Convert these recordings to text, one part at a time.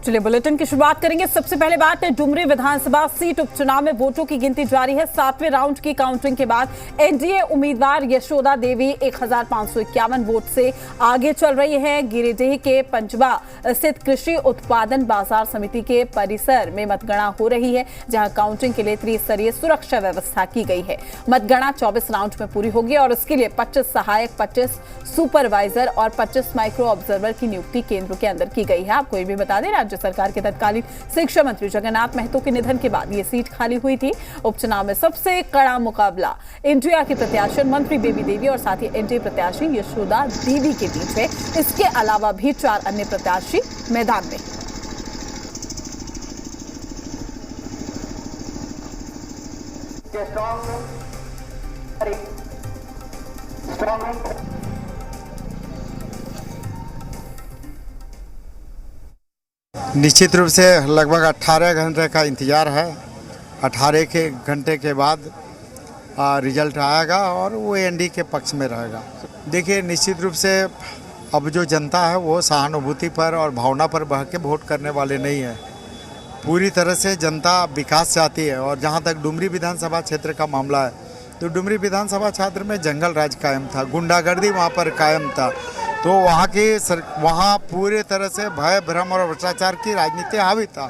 चलिए बुलेटिन की शुरुआत करेंगे। सबसे पहले बात है डुमरी विधानसभा सीट उपचुनाव में वोटों की गिनती जारी है। 7वें राउंड की काउंटिंग के बाद एनडीए उम्मीदवार यशोदा देवी 1551 वोट से आगे चल रही है। गिरिडीह के पंचबा स्थित कृषि उत्पादन बाजार समिति के परिसर में मतगणना हो रही है, जहां काउंटिंग के लिए त्रिस्तरीय सुरक्षा व्यवस्था की गई है। मतगणना 24 राउंड में पूरी होगी और इसके लिए 25 सहायक, 25 सुपरवाइजर और 25 माइक्रो ऑब्जर्वर की नियुक्ति केंद्र के अंदर की गई है। आपको ये भी बता दें, राज्य सरकार के तत्कालीन शिक्षा मंत्री जगन्नाथ महतो के निधन के बाद ये सीट खाली हुई थी। उपचुनाव में सबसे कड़ा मुकाबला इंडिया की प्रत्याशी मंत्री बेबी देवी और साथ ही एनडीए प्रत्याशी यशोदा देवी के बीच है। इसके अलावा भी 4 अन्य प्रत्याशी मैदान में। निश्चित रूप से लगभग 18 घंटे का इंतज़ार है। 18 के घंटे के बाद रिजल्ट आएगा और वो एनडीए के पक्ष में रहेगा। देखिए, निश्चित रूप से अब जो जनता है वो सहानुभूति पर और भावना पर बह के वोट करने वाले नहीं है। पूरी तरह से जनता विकास चाहती है। और जहाँ तक डुमरी विधानसभा क्षेत्र का मामला है, तो डुमरी विधानसभा क्षेत्र में जंगल राज कायम था, गुंडागर्दी वहाँ पर कायम था। तो वहाँ पूरे तरह से भय, भ्रम और भ्रष्टाचार की राजनीति हावी था।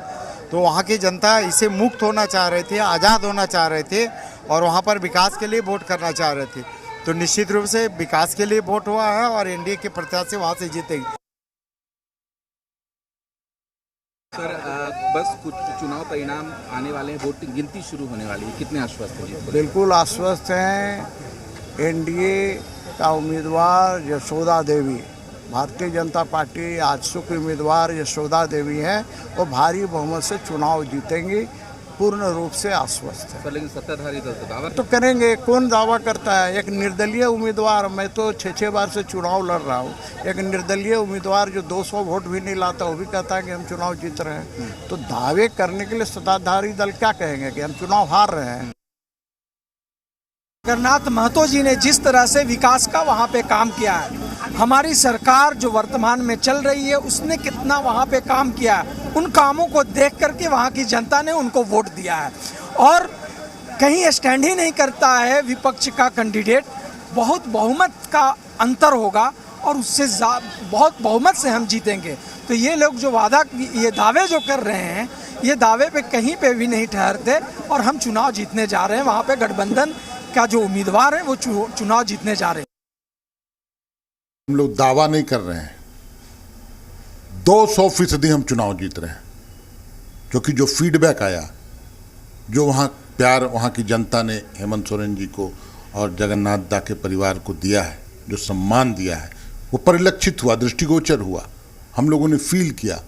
तो वहाँ की जनता इसे मुक्त होना चाह रही थी, आज़ाद होना चाह रहे थे और वहाँ पर विकास के लिए वोट करना चाह रहे थे। तो निश्चित रूप से विकास के लिए वोट हुआ है और एनडीए के प्रत्याशी वहाँ से जीतेगी। सर, बस कुछ चुनाव परिणाम आने वाले हैं, वोट गिनती शुरू होने वाली है, कितने आश्वस्त हैं? बिल्कुल आश्वस्त हैं। एनडीए का उम्मीदवार यशोदा देवी, भारतीय जनता पार्टी आजसू की उम्मीदवार यशोदा देवी हैं, वो भारी बहुमत से चुनाव जीतेंगी, पूर्ण रूप से आश्वस्त है। लेकिन सत्ताधारी दल तो दावा तो करेंगे, कौन दावा करता है? एक निर्दलीय उम्मीदवार, मैं तो 6 बार से चुनाव लड़ रहा हूँ, एक निर्दलीय उम्मीदवार जो 200 वोट भी नहीं लाता वो भी कहता है कि हम चुनाव जीत रहे हैं। तो दावे करने के लिए सत्ताधारी दल क्या कहेंगे कि हम चुनाव हार रहे हैं? जगन्नाथ महतो जी ने जिस तरह से विकास का वहाँ पे काम किया है, हमारी सरकार जो वर्तमान में चल रही है उसने कितना वहाँ पे काम किया है, उन कामों को देख करके वहाँ की जनता ने उनको वोट दिया है। और कहीं स्टैंड ही नहीं करता है विपक्ष का कैंडिडेट, बहुत बहुमत का अंतर होगा और उससे बहुत बहुमत से हम जीतेंगे। तो ये लोग जो ये दावे जो कर रहे हैं, ये दावे पे कहीं पे भी नहीं ठहरते और हम चुनाव जीतने जा रहे हैं। वहाँ पे गठबंधन का जो उम्मीदवार है वो चुनाव जीतने जा रहे हैं। हम लोग दावा नहीं कर रहे हैं, 200% हम चुनाव जीत रहे हैं, क्योंकि जो फीडबैक आया, जो वहाँ प्यार वहाँ की जनता ने हेमंत सोरेन जी को और जगन्नाथ दा के परिवार को दिया है, जो सम्मान दिया है, वो परिलक्षित हुआ, दृष्टिगोचर हुआ, हम लोगों ने फील किया।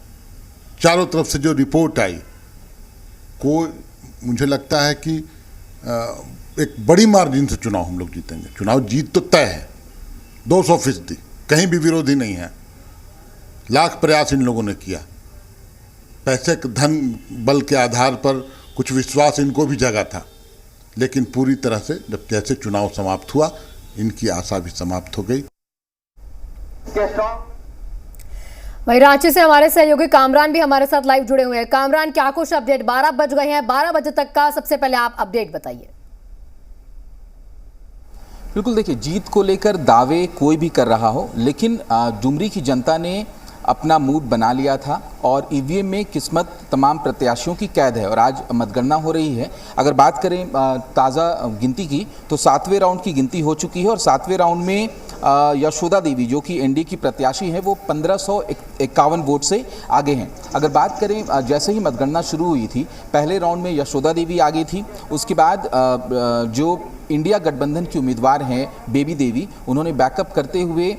चारों तरफ से जो रिपोर्ट आई, मुझे लगता है कि एक बड़ी मार्जिन से चुनाव हम लोग जीतेंगे। चुनाव जीत तो तय है, 200%, कहीं भी विरोधी नहीं है। लाख प्रयास इन लोगों ने किया, पैसे धन बल के आधार पर कुछ विश्वास इनको भी जगा था, लेकिन पूरी तरह से जब जैसे चुनाव समाप्त हुआ, इनकी आशा भी समाप्त हो गई। वहीं रांची से हमारे सहयोगी कामरान भी हमारे साथ लाइव जुड़े हुए हैं। कामरान, क्या कुछ अपडेट? 12 बज गए हैं, 12 बजे तक का सबसे पहले आप अपडेट बताइए। बिल्कुल, देखिए, जीत को लेकर दावे कोई भी कर रहा हो, लेकिन डुमरी की जनता ने अपना मूड बना लिया था और ईवीएम में किस्मत तमाम प्रत्याशियों की कैद है और आज मतगणना हो रही है। अगर बात करें ताज़ा गिनती की, तो 7वें राउंड की गिनती हो चुकी है और 7वें राउंड में यशोदा देवी, जो कि एनडीए की प्रत्याशी हैं, वो 1551 वोट से आगे हैं। अगर बात करें, जैसे ही मतगणना शुरू हुई थी, पहले राउंड में यशोदा देवी आगे थी, उसके बाद जो इंडिया गठबंधन की उम्मीदवार हैं बेबी देवी, उन्होंने बैकअप करते हुए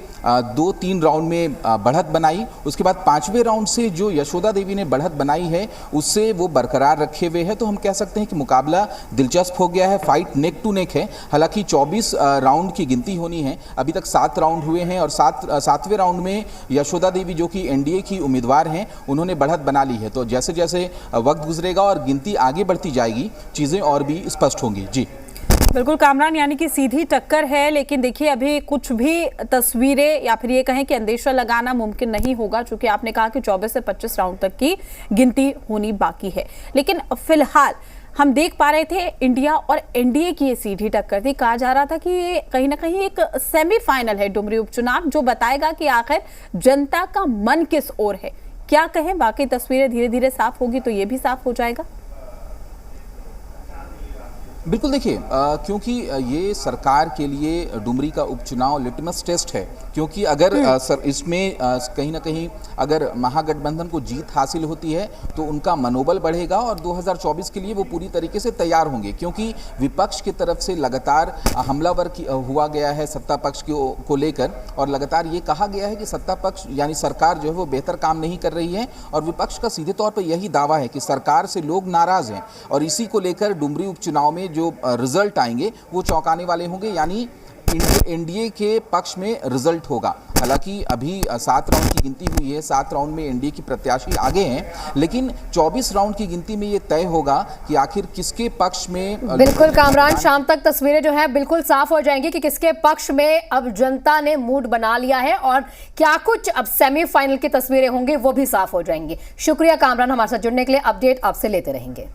2-3 राउंड में बढ़त बनाई। उसके बाद 5वें राउंड से जो यशोदा देवी ने बढ़त बनाई है, उससे वो बरकरार रखे हुए हैं। तो हम कह सकते हैं कि मुकाबला दिलचस्प हो गया है, फाइट नेक टू नेक है। हालांकि 24 राउंड की गिनती होनी है, अभी तक 7 राउंड हुए हैं और 7वें राउंड में यशोदा देवी, जो कि एनडीए की उम्मीदवार हैं, उन्होंने बढ़त बना ली है। तो जैसे जैसे वक्त गुजरेगा और गिनती आगे बढ़ती जाएगी, चीज़ें और भी स्पष्ट होंगी। जी बिल्कुल कामरान, यानी कि सीधी टक्कर है, लेकिन देखिए अभी कुछ भी तस्वीरें या फिर ये कहें कि अंदेशा लगाना मुमकिन नहीं होगा, क्योंकि आपने कहा कि 24 से 25 राउंड तक की गिनती होनी बाकी है। लेकिन फिलहाल हम देख पा रहे थे इंडिया और एनडीए की ये सीधी टक्कर थी। कहा जा रहा था कि ये कहीं ना कहीं एक सेमीफाइनल है डुमरी उपचुनाव, जो बताएगा कि आखिर जनता का मन किस ओर है। क्या कहें, बाकी तस्वीरें धीरे धीरे साफ होगी तो ये भी साफ हो जाएगा। बिल्कुल, देखिए क्योंकि ये सरकार के लिए डुमरी का उपचुनाव लिटमस टेस्ट है, क्योंकि अगर इसमें कहीं ना कहीं अगर महागठबंधन को जीत हासिल होती है तो उनका मनोबल बढ़ेगा और 2024 के लिए वो पूरी तरीके से तैयार होंगे, क्योंकि विपक्ष की तरफ से लगातार हमलावर हुआ गया है सत्ता पक्ष को लेकर, और लगातार ये कहा गया है कि सत्ता पक्ष यानी सरकार जो है वो बेहतर काम नहीं कर रही है, और विपक्ष का सीधे तौर पर यही दावा है कि सरकार से लोग नाराज हैं, और इसी को लेकर डुमरी उपचुनाव में जो रिजल्ट आएंगे वो चौंकाने वाले होंगे, यानी एनडीए के पक्ष में रिजल्ट होगा। हालांकि अभी 7 राउंड की गिनती हुई है, 7 राउंड में एनडीए की प्रत्याशी आगे हैं, लेकिन 24 राउंड की गिनती में ये तय होगा कि आखिर किसके पक्ष में। बिल्कुल कामरान, शाम तक तस्वीरें जो है बिल्कुल साफ हो जाएंगी कि किसके पक्ष में अब जनता ने मूड बना लिया है, और क्या कुछ अब सेमीफाइनल की तस्वीरें होंगी वो भी साफ हो जाएंगी। शुक्रिया कामरान, हमारे साथ जुड़ने के लिए। अपडेट आपसे लेते रहेंगे।